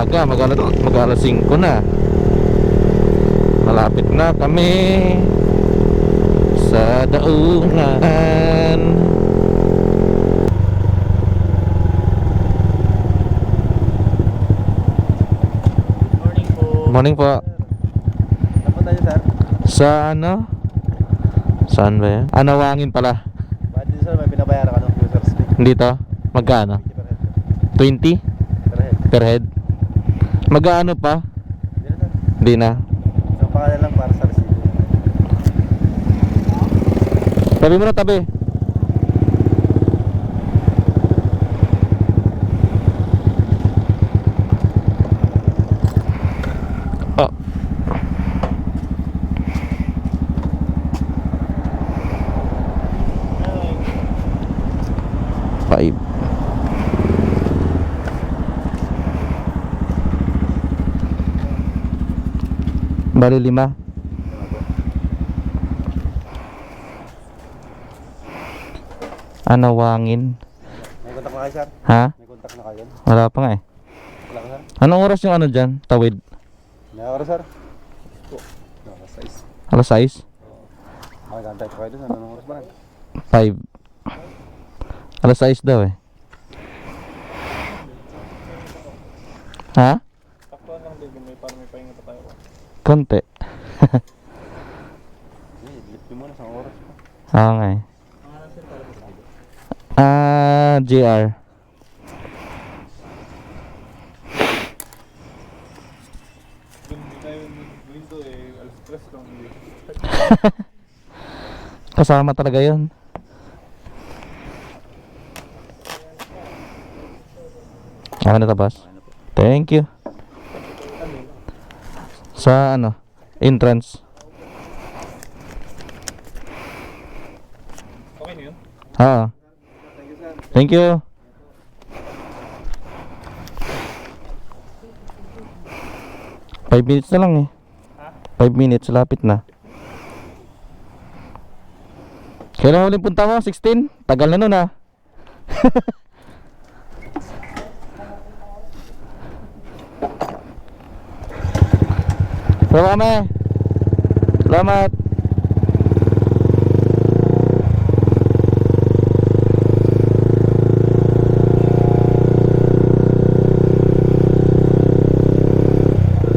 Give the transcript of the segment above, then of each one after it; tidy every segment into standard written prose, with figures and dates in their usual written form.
maaga, mag-alas 5 na. Malapit na kami sa daungan. Morning po. Morning po. Saan tayo, sir? Sa ano? Saan ba yan? Nawangin pala. Bakit dito, sir? May binabayaran ka ng user's fee. Dito? Magkano? 20 Per head. per head? Magkano pa? Hindi na, sir. Hindi na. Isang pangalan lang para sa resibo. Tabi mo na, tabi. Oh. Five. Bali 5. Nawangin. May kontak na kayo, sir? Ha? May kontak na kayo? Wala pa nga eh. Wala ka, sir? Anong oras yung ano dyan? Tawid? May oras, sir? Po. Alas 6. Alas 6? Magantay pa kayo doon. Anong oras ba rin? 5. Alas 6 daw eh. Ha? Taktuan lang din. Parang may pahinga pa tayo. Konti. Hindi, dilip nyo muna sa oras. Oo nga eh. JR. Hindi tayo window eh. Alas 3 lang. Kasama talaga yun. Ako na tabas. Thank you. Sa ano? Entrance. Okay na yun? Oo. Thank you. Five minutes na lang eh. 5 minutes, lapit na. Kailan huling punta mo? 16? Tagal na nun ah. Salamat kami. Salamat.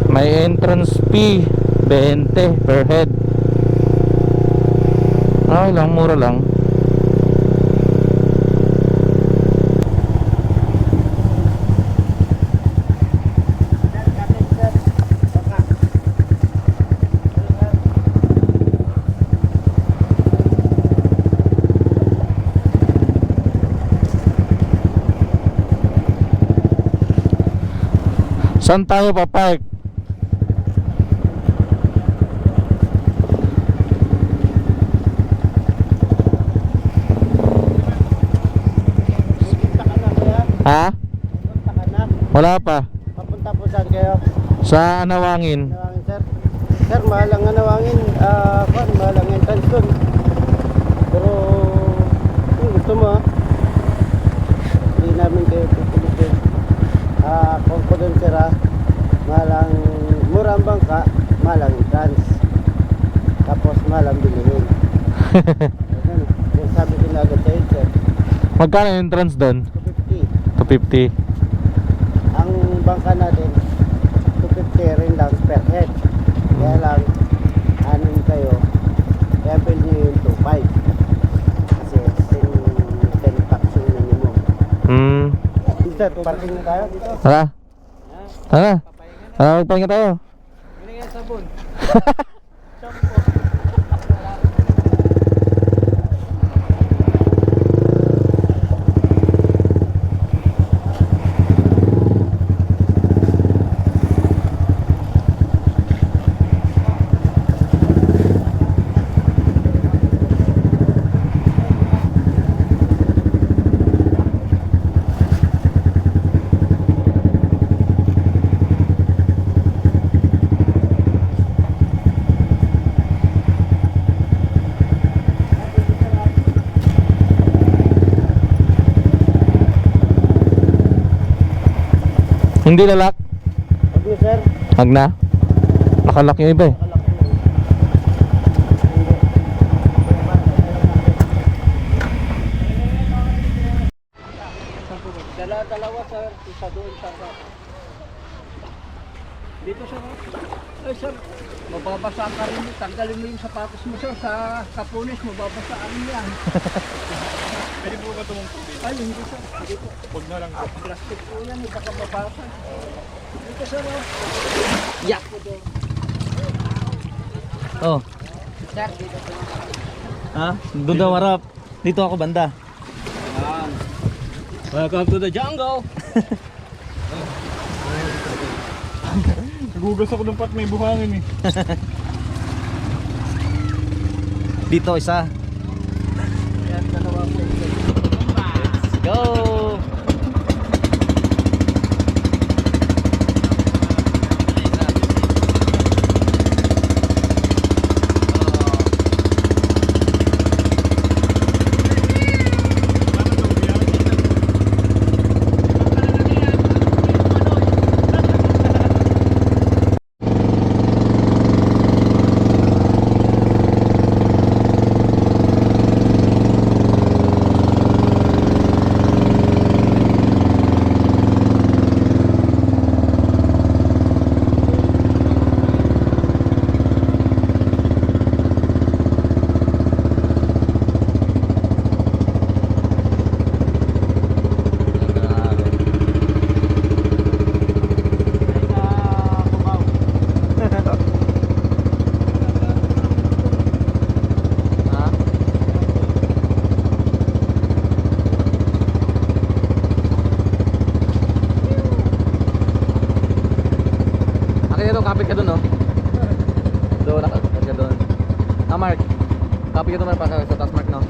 May entrance fee 20 per head. Okay lang, mura lang. Saan tayo papark? Ha? Punta ka na. Wala pa. Papunta po saan kayo? Sa Nawangin. Nawangin, sir. Sir, mahal ang Nawangin. Mahal ang entrance doon. Pero, kung gusto mo hindi namin kayo pipilitin. Kung ko doon, sir, mahal ang mura ang bangka, mahal ang entrance. Tapos mahal ang bilihin. Yung sabi ko na agad sa'yo, sir. Magkano yung entrance doon? 250. 250. Ang bangka natin 250 rin lang per head. Kaya lang anin kayo, kaya bill nyo yung 25 kasi 10 tax yung minimum. Sir, parking na tayo dito. Tara. Tara. Tara, magpahinga tayo. Binigyan sabon. Hindi lalak. niyo, sir. Hag na? Nakalak yung iba eh. Dalawa, sir. Isa doon, sir. Dito, sir. Ay, sir. Mababasa ka rin. Tanggalin mo yung sapatos mo, sir. Sa kapunis, mababasa rin yan. Pwede po ba tumong tubig? Ay, hindi, sir. Hindi po. Huwag na lang. Plastic po yan. Baka mabasa. Dito, sir. Yeah. Oh. Sir, dito po. Ha? Doon daw harap. Dito ako banda. Welcome to the jungle. Nagugas ako ng pat may buhangin eh. Dito isa. Yan, dalawa po. Let's go. Kapit ka doon, no? Doon, kapit ka doon. Ah, Mark. Kapit ka doon, Mark, sa taas, Mark, no?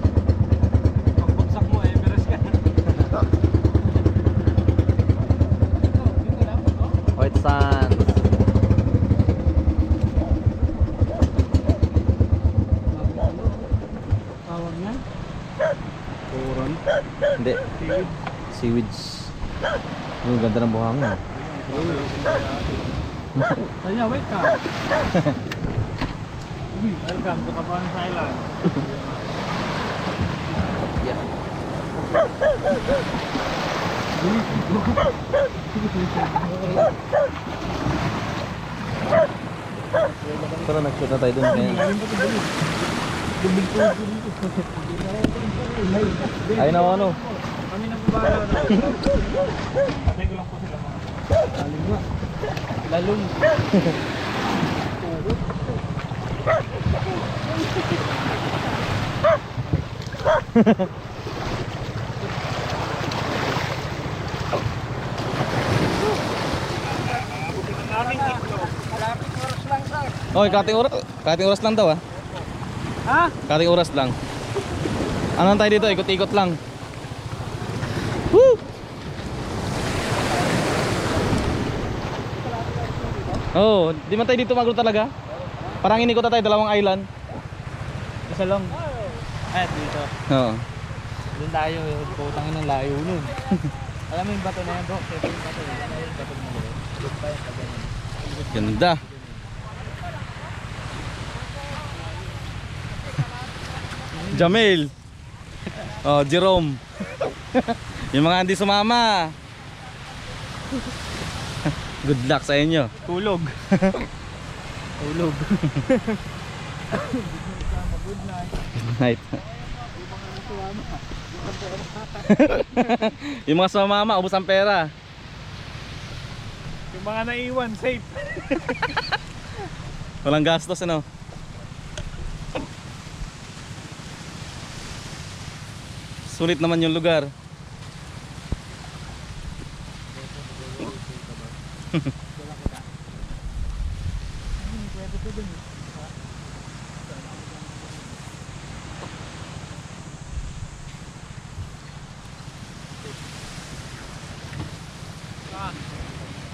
Pagbagsak mo eh, meres ka. White Sands. Tawag niya? Puron. Hindi. Seaweeds. Ang ganda ng buhangin. Kaya, wait ka. Welcome to Cabanas Island. Yeah. Pero nag-shoot na tayo dun ngayon. Ayun na ano. Kami nang babahala na. Patay ko lang po sila. Lalong. Oy, kating oras lang daw ah. Ha? Kating oras lang. Ano tayo dito? Ikot-ikot lang. Woo! Oh, di man tayo dito magro talaga. Parang inikot na tayo dalawang island. Isa lang. Eh, dito. Oo. Doon tayo, putangin ng layo nun. Alam mo yung bato na yan, bro? Ito yung bato. Ano yung bato na yan? Doon pa yung bato. Ganda. Jamil. Oh, Jerome. Yung mga hindi sumama. Good luck sa inyo. Tulog. Tulog. Good night. Yung mga sumama, ubos ang pera. Yung mga naiwan, safe. Walang gastos, ano? Sulit naman yung lugar.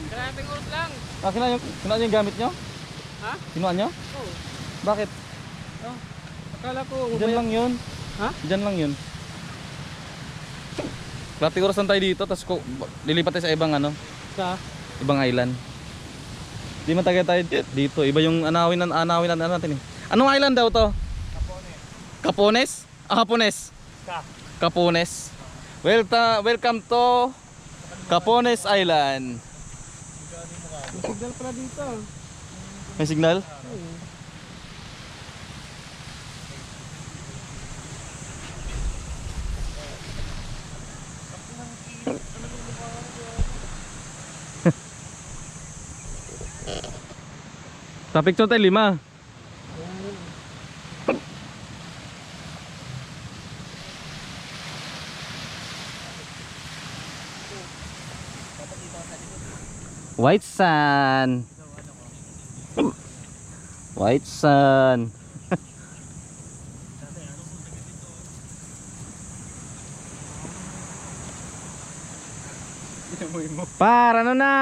Kalating oras lang. Ah, kinuha yung gamit nyo? Ha? Kinuha nyo? Oo. Bakit? Akala ko Diyan lang yun. Ha? Diyan lang yun. Klating oras lang tayo dito, tapos lilipat tayo sa ibang ano, Sa ibang island. Di matagal tayo dito. Iba yung anawin natin eh. Anong island daw to? Capones. Capones? Capones. Welcome to Capones Island. May signal pala dito. May signal? Sa picture tayo 5. White sand. White sand. Par, ano na?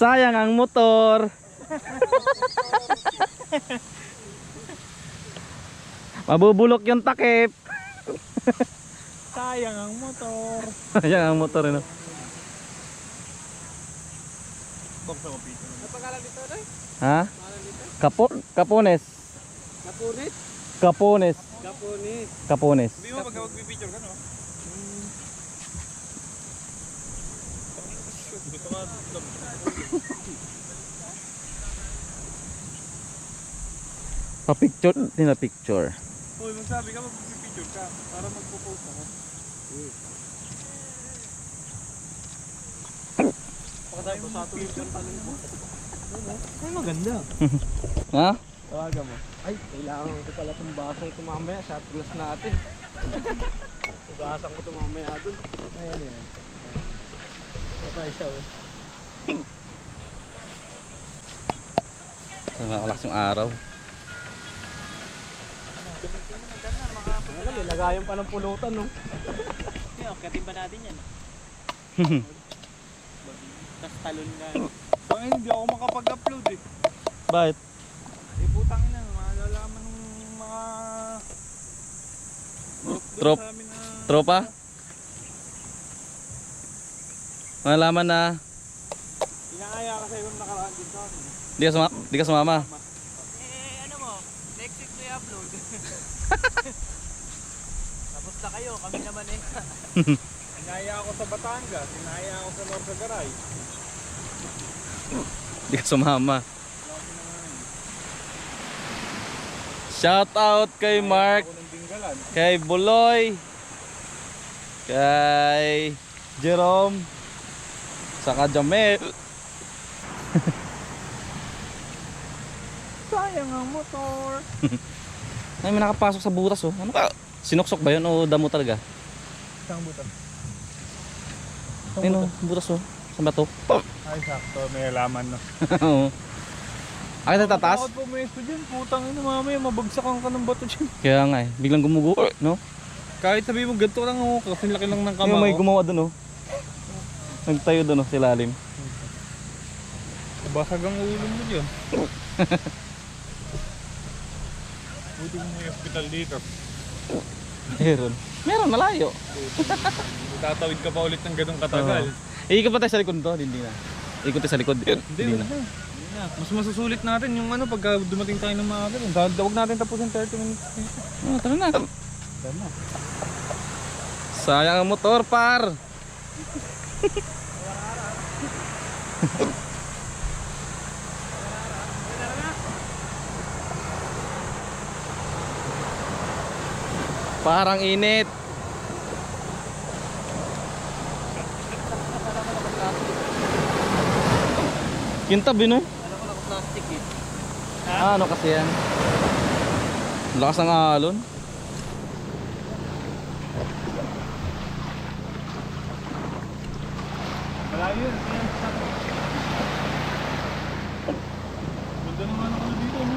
Sayang ang motor. Mabubulok yung takip. Sayang ang motor. Sayang ang motor, ano? Ano pangalan dito, Noy? Ha? Pangalan dito? Capones. Napunit? Capones. Kapunit. Capones. Hindi mo pagka magpipicture ka, no? Gusto nga. Pa-picture, picture. Uy, magsabi ka, magpipicture ka para magpo-post ako. Pakadami mo sa picture tanong mo. Ay, maganda. Ha? Tawagan mo. Ay, kailangan ko pala itong baso ito mamaya. Shot glass natin. Ugasan ko ito mamaya dun. Ayan yan. Patay siya, oh. Nakalakas yung araw. Alam, ilagayan pa ng pulutan, no? Kaya, katin ba natin yan? Tapos talon nga. Bangin, hindi ako makapag-upload eh. Bakit? Eh, putang ina, malalaman ng mga... Trop- sa amin na... Tropa? Malaman na Inaaya ka sa ibang nakaraan din sa amin. di ka sumama. Eh, ano mo, next week mo i-upload. Tapos na kayo, kami naman eh. Inaaya ako sa Batangas, inaaya ako sa Norsagaray. Di ka sumama. Shout out kay Mark, Ako ng Dinggalan. kay Buloy, kay Jerome, saka Jamel. Sayang ang motor. Ay, may nakapasok sa butas oh. Ano ka? Sinuksok ba yun o damo talaga? Isang butas. Ayun oh, butas oh. Saan ba to? Ay, sakto. May alaman na. Oo. Ay, tataas? Takot pumesto dyan. Putang ina, mamaya mabagsakan ka ng bato dyan. Kaya nga eh, biglang gumugo, no? Kahit sabi mo, ganito lang ako. Kasi laki lang ng Yung may gumawa dun oh. Nagtayo dun oh, sa ilalim. Basag ang ulo mo dyan. Buti mo may hospital dito. Meron malayo. Tatawid ka pa ulit ng ganong katagal. Ikot pa tayo sa likod to, hindi na. Ikot tayo sa likod, hindi na. Hindi na. Mas masusulit natin yung ano pagka dumating tayo ng maaga. Huwag natin tapusin 30 minutes. Oh, tara na. Tama na. Sayang ang motor, par. Parang init. Kintab yun eh. Alam ko na plastic eh. Ah, ano kasi yan? Lakas ng alon. Malayo yun. Ganda naman ako dito. No?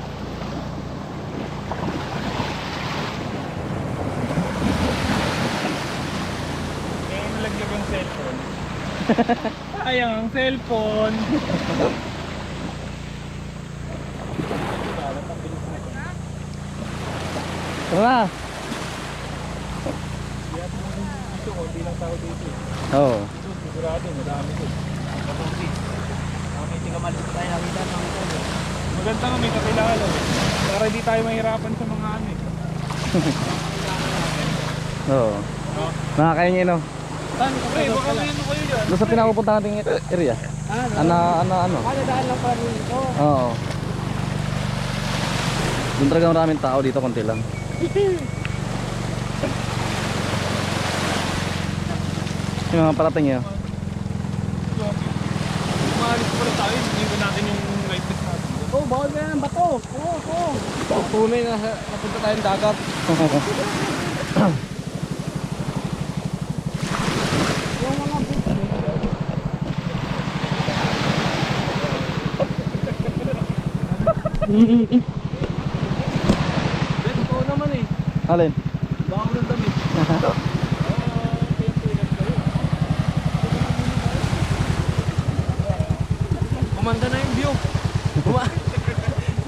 Kaya nalaglag ang cellphone. Sayang ang cellphone. Tara na. Dito, konti lang tao dito. Oo. Sigurado, madami to. Kaputi. Medyo kamalis pa tayo nakita ng ano. Maganda nga may kakilala eh. Para di tayo mahirapan sa mga ano eh. Oo. Nakakaingin no. Saan? Pre, baka may ano kayo dyan. Doon sa pinapupunta nating area. Ano. Daan lang pala dito. Oo. Doon talaga maraming tao dito, konti lang. Yung mga parating yun. Umalis pa rin tayo, hindi ko natin yung life vest natin. Oh, bawal na yan, bato. Oo. Tunay na napunta tayong dagat. Yung mga totoo naman eh. Alin? Bawal ng damit. Gumanda na yung view.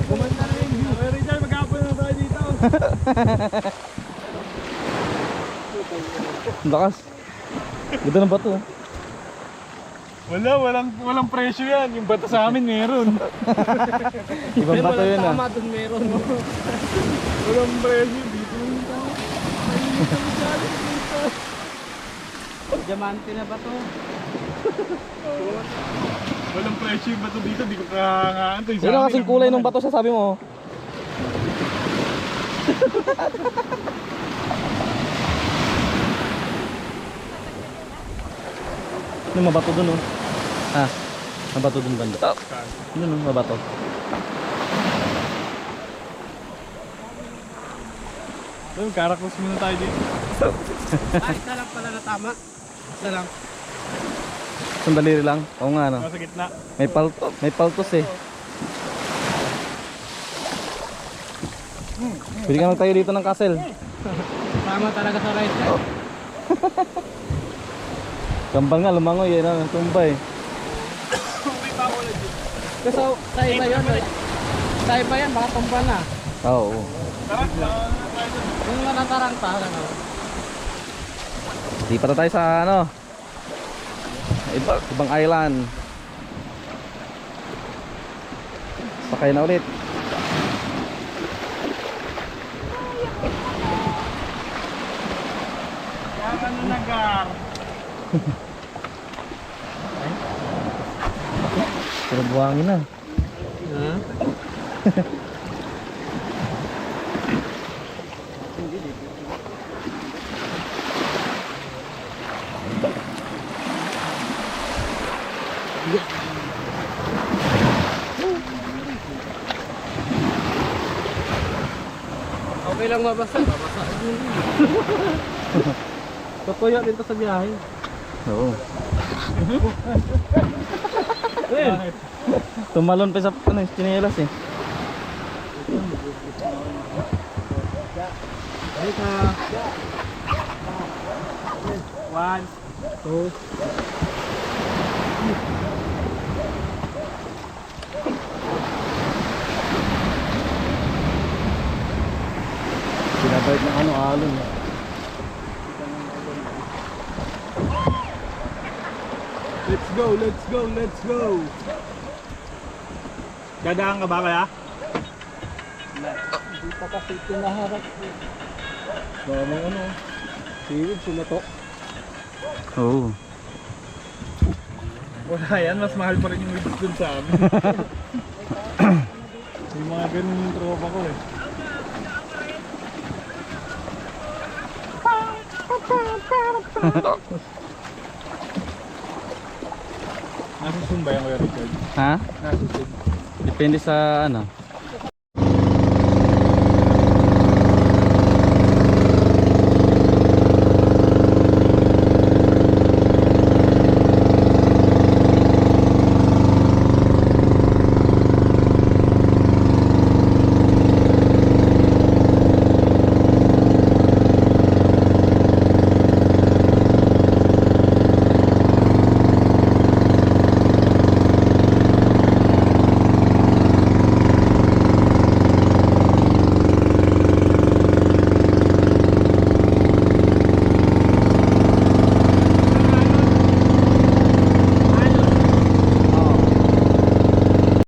Gumanda na yung view. Pero dyan, maghapon na tayo dito. Ang lakas. Ganda ng bato. Walang presyo yan. Yung bata sa amin meron. Ibang bato yun ah. Tama dun meron. Walang presyo dito. Diamante na ba to? Walang presyo yung bato dito. Di ko kahangaan to. Sino kasing kulay ng bato sasabi mo? May mabato dun oh. Ah, mabato dun banda. Dun oh, mabato. Ayun, karakos muna tayo dito. Isa lang pala na tama. Isa lang. Sandali lang. Oo nga no. Nasa gitna. May paltos eh. Pwede ka magtayo dito ng castle. Tama talaga sa right side. Kambal nga, lumangoy eh, tumba eh. Kasi sa iba yun. Sa iba yan, baka tumba na. Oo. Yung nataranta lang. Di pa na tayo sa ano. Ibang island. Sakay na ulit. Kaya ka na nagar. Pero buhangin na. Ha? Okay lang mabasa. Mabasa. Tutuyo din to sa biyahe. Oo. Bakit? Tumalon pa sa ano, chinelas eh. Halika. 1, 2. Pinabait ng ano, alon. Let's go, let's go, let's go. Dadaan ka ba kaya? Hindi pa kasi pinaharap. Baka may ano. Siwid, sumatok. Oo. Wala yan, mas mahal pa rin yung weeds dun sa amin. Yung mga ganun yung tropa ko eh. Nasusun ba yung Kuya Richard? Ha? Nasusun. Depende sa ano.